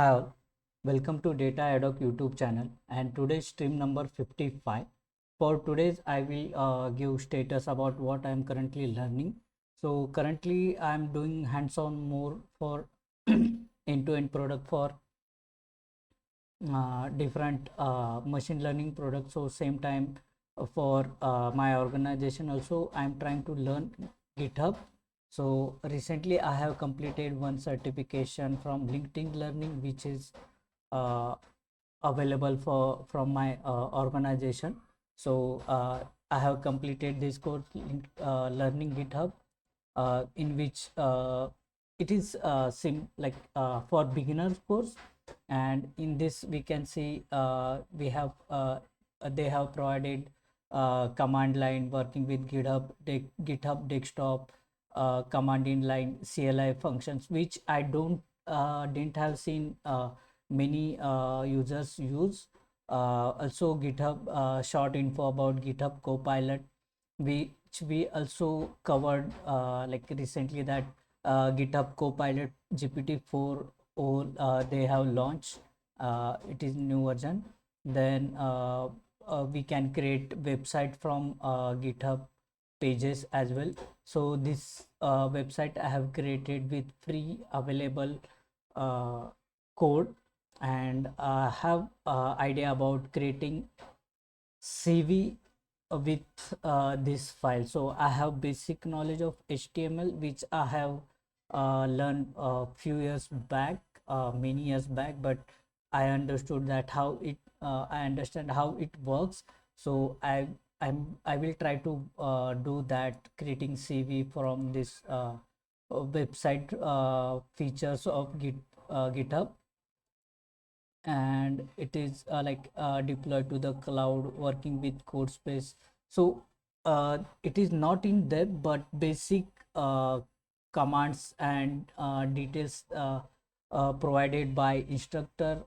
Hi all, welcome to Data Ad Hoc YouTube channel and today's stream number 55. For today's I will give status about what I am currently learning. So currently I am doing hands-on more for end-to-end product for different machine learning products. So same time for my organization also I am trying to learn GitHub. So recently I have completed one certification from LinkedIn Learning, which is uh, available for from my organization. So I have completed this course learning GitHub, in which it is for beginners course, and in this we can see we have they have provided command line working with GitHub desktop, command in line CLI functions, which I didn't have seen many users use. Also GitHub short info about GitHub Copilot, which we also covered like recently, that GitHub Copilot GPT-4 or they have launched. It is new version. Then we can create website from GitHub pages as well. So this website I have created with free available code, and have idea about creating CV with this file. So I have basic knowledge of HTML, which I have learned a few years back, many years back, but I understood that how it I understand how it works. So I will try to do that, creating CV from this website features of GitHub, and it is deployed to the cloud working with code space. So it is not in depth, but basic commands and details provided by instructor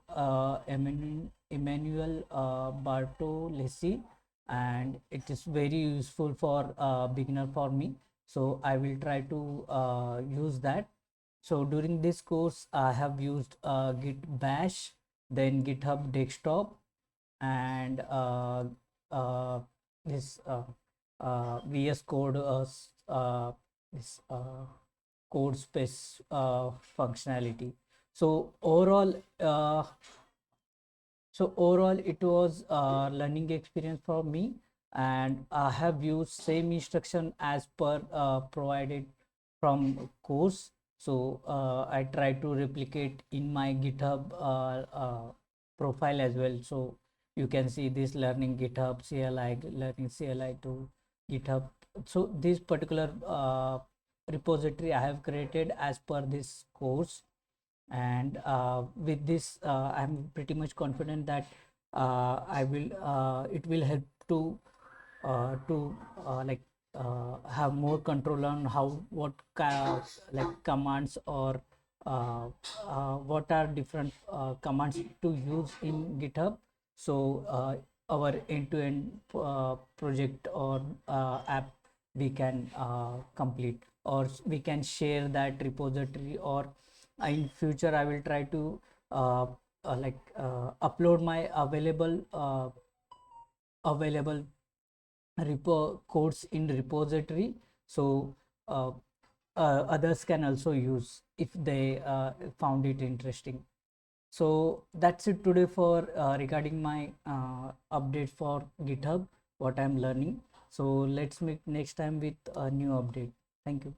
Emmanuel Bartolesi, and it is very useful for beginner for me. So I will try to use that. So during this course I have used Git Bash, then GitHub desktop, and uh, this VS Code this code space functionality. So overall it was a learning experience for me, and I have used same instruction as per provided from course. So I try to replicate in my GitHub profile as well. So you can see this learning GitHub CLI, learning CLI to GitHub. So this particular repository I have created as per this course, and with this I'm pretty much confident that I will it will help to have more control on how like commands, or what are different commands to use in GitHub. So our end-to-end project or app we can complete, or we can share that repository, or in future I will try to upload my available repo codes in repository. So uh, others can also use if they found it interesting. So that's it today for regarding my update for GitHub, what I'm learning. So let's meet next time with a new update. Thank you.